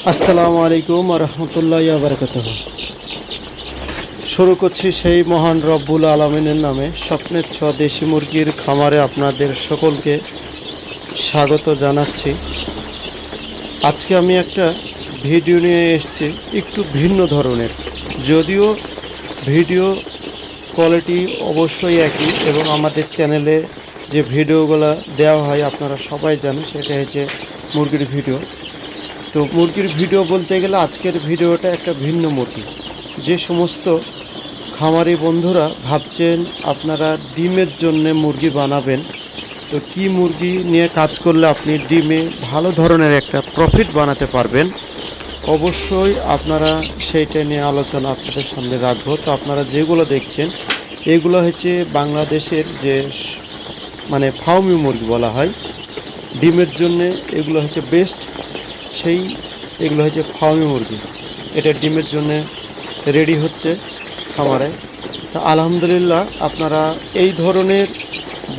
আসসালামু আলাইকুম ওয়া রাহমাতুল্লাহি ওয়া বারাকাতুহু। শুরু করছি সেই মহান রব্বুল আলামিনের নামে। স্বপ্নের ছোঁয়া দেশি মুরগির খামারে আপনাদের সকলকে স্বাগত জানাচ্ছি। আজকে আমি একটা ভিডিও নিয়ে এসেছি একটু ভিন্ন ধরনের, যদিও ভিডিও কোয়ালিটি অবশ্যই একই এবং আমাদের চ্যানেলে যে ভিডিওগুলো দেওয়া হয় আপনারা সবাই জানেন সেটা হচ্ছে মুরগির ভিডিও। তো মুরগির ভিডিও বলতে গেলে আজকের ভিডিওটা একটা ভিন্ন মুরগি। যে সমস্ত খামারি বন্ধুরা ভাবছেন আপনারা ডিমের জন্য মুরগি বানাবেন, তো কি মুরগি নিয়ে কাজ করলে আপনি ডিমে ভালো ধরনের একটা প্রফিট বানাতে পারবেন, অবশ্যই আপনারা সেইটা নিয়ে আলোচনা আপনাদের সামনে রাখবো। তো আপনারা যেগুলো দেখছেন এগুলো হচ্ছে বাংলাদেশের যে মানে ফার্মি মুরগি বলা হয় ডিমের জন্যে, এগুলো হচ্ছে বেস্ট। এগুলো হচ্ছে ফার্মি মুরগি, এটা ডিমের জন্য রেডি হচ্ছে খামারে। তা আলহামদুলিল্লাহ, আপনারা এই ধরনের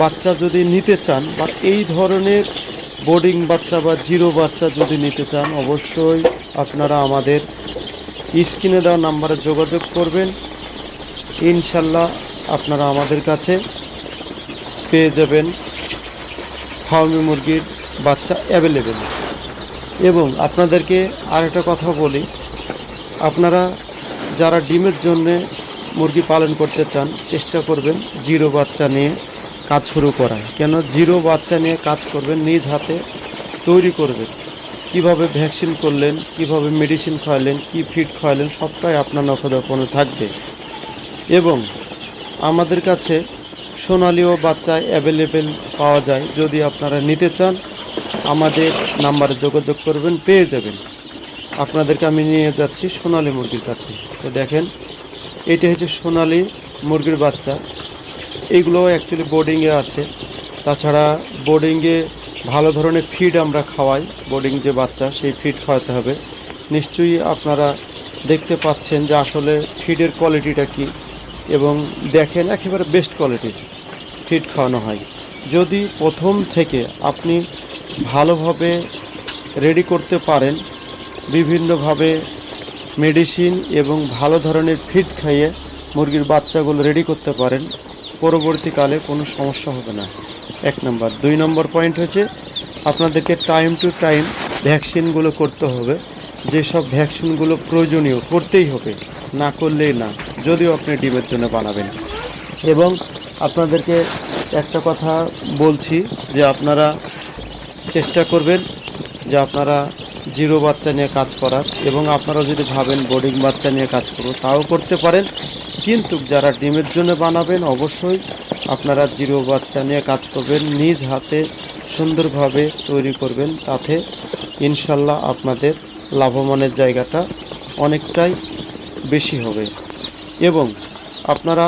বাচ্চা যদি নিতে চান বা এই ধরনের বোর্ডিং বাচ্চা বা জিরো বাচ্চা যদি নিতে চান, অবশ্যই আপনারা আমাদের স্ক্রিনে দেওয়া নাম্বারে যোগাযোগ করবেন। ইনশাল্লাহ আপনারা আমাদের কাছে পেয়ে যাবেন ফার্মি মুরগির বাচ্চা অ্যাভেলেবেল। এবং আপনাদেরকে আরেকটা কথা বলি, আপনারা যারা ডিমের জন্যে মুরগি পালন করতে চান চেষ্টা করবেন জিরো বাচ্চা নিয়ে কাজ শুরু করা। কেন জিরো বাচ্চা নিয়ে কাজ করবেন, নিজ হাতে তৈরি করবেন, কিভাবে ভ্যাকসিন করলেন, কিভাবে মেডিসিন খাওয়ালেন, কি ফিড খাওয়ালেন, সবটাই আপনার নখদর্পণে থাকবে। এবং আমাদের কাছে সোনালিও বাচ্চা অ্যাভেলেবেল পাওয়া যায়, যদি আপনারা নিতে চান আমাদের নাম্বারে যোগাযোগ করবেন, পেয়ে যাবেন। আপনাদেরকে আমি নিয়ে যাচ্ছি সোনালি মুরগির কাছে। তো দেখেন, এটা হচ্ছে সোনালি মুরগির বাচ্চা। এইগুলো অ্যাকচুয়ালি বোর্ডিংয়ে আছে। তাছাড়া বোর্ডিংয়ে ভালো ধরনের ফিড আমরা খাওয়াই, বোর্ডিং যে বাচ্চা সেই ফিড খাওয়াতে হবে। নিশ্চয়ই আপনারা দেখতে পাচ্ছেন যে আসলে ফিডের কোয়ালিটিটা কী, এবং দেখেন একেবারে বেস্ট কোয়ালিটির ফিড খাওয়ানো হয়। যদি প্রথম থেকে আপনি ভালোভাবে রেডি করতে পারেন, বিভিন্নভাবে মেডিসিন এবং ভালো ধরনের ফিড খাইয়ে মুরগির বাচ্চাগুলো রেডি করতে পারেন, পরবর্তীকালে কোনো সমস্যা হবে না। 1 নম্বর। 2 নম্বর পয়েন্ট হচ্ছে আপনাদেরকে টাইম টু টাইম ভ্যাকসিনগুলো করতে হবে। যেসব ভ্যাকসিনগুলো প্রয়োজনীয় করতেই হবে, না করলেই না, যদিও আপনি ডিমের জন্য বানাবেন। এবং আপনাদেরকে একটা কথা বলছি যে আপনারা চেষ্টা করবেন যে আপনারা জিরো বাচ্চা নিয়ে কাজ করার, এবং আপনারা যদি ভাবেন বোর্ডিং বাচ্চা নিয়ে কাজ করব তাও করতে পারেন, কিন্তু যারা ডিমের জন্য বানাবেন অবশ্যই আপনারা জিরো বাচ্চা নিয়ে কাজ করবেন, নিজ হাতে সুন্দরভাবে তৈরি করবেন। তাতে ইনশাল্লাহ আপনাদের লাভবানের জায়গাটা অনেকটাই বেশি হবে। এবং আপনারা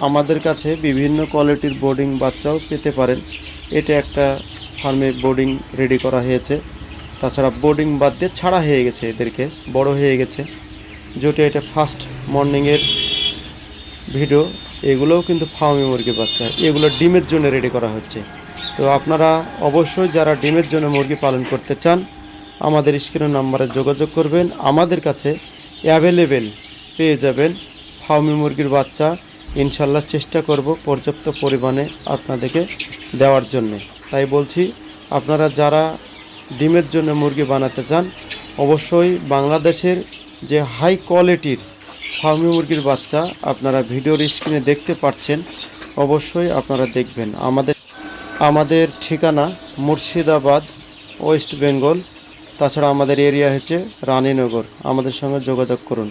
আমাদের কাছে বিভিন্ন কোয়ালিটির বোর্ডিং বাচ্চাও পেতে পারেন। এটা একটা ফার্মে বোর্ডিং রেডি করা হয়েছে। তাছাড়া বোর্ডিং বাদ দিয়ে ছাড়া হয়ে গেছে, এদেরকে বড় হয়ে গেছে, যেটা এটা ফার্স্ট মর্নিংয়ের ভিডিও। এগুলোও কিন্তু ফার্মি মুরগির বাচ্চা, এগুলো ডিমের জন্য রেডি করা হচ্ছে। তো আপনারা অবশ্যই যারা ডিমের জন্য মুরগি পালন করতে চান আমাদের স্ক্রিনের নাম্বারে যোগাযোগ করবেন। আমাদের কাছে অ্যাভেলেবেল পেয়ে যাবেন ফার্মি মুরগির বাচ্চা। ইনশাল্লাহ চেষ্টা করব পর্যাপ্ত পরিমাণে আপনাদেরকে দেওয়ার জন্যে। তাই বলছি, আপনারা যারা ডিমের জন্য মুরগি বানাতে চান অবশ্যই বাংলাদেশের যে হাই কোয়ালিটির ফার্মি মুরগির বাচ্চা আপনারা ভিডিওর স্ক্রিনে দেখতে পাচ্ছেন, অবশ্যই আপনারা দেখবেন। আমাদের ঠিকানা মুর্শিদাবাদ, ওয়েস্ট বেঙ্গল। তাছাড়া আমাদের এরিয়া হচ্ছে রানীনগর। আমাদের সঙ্গে যোগাযোগ করুন।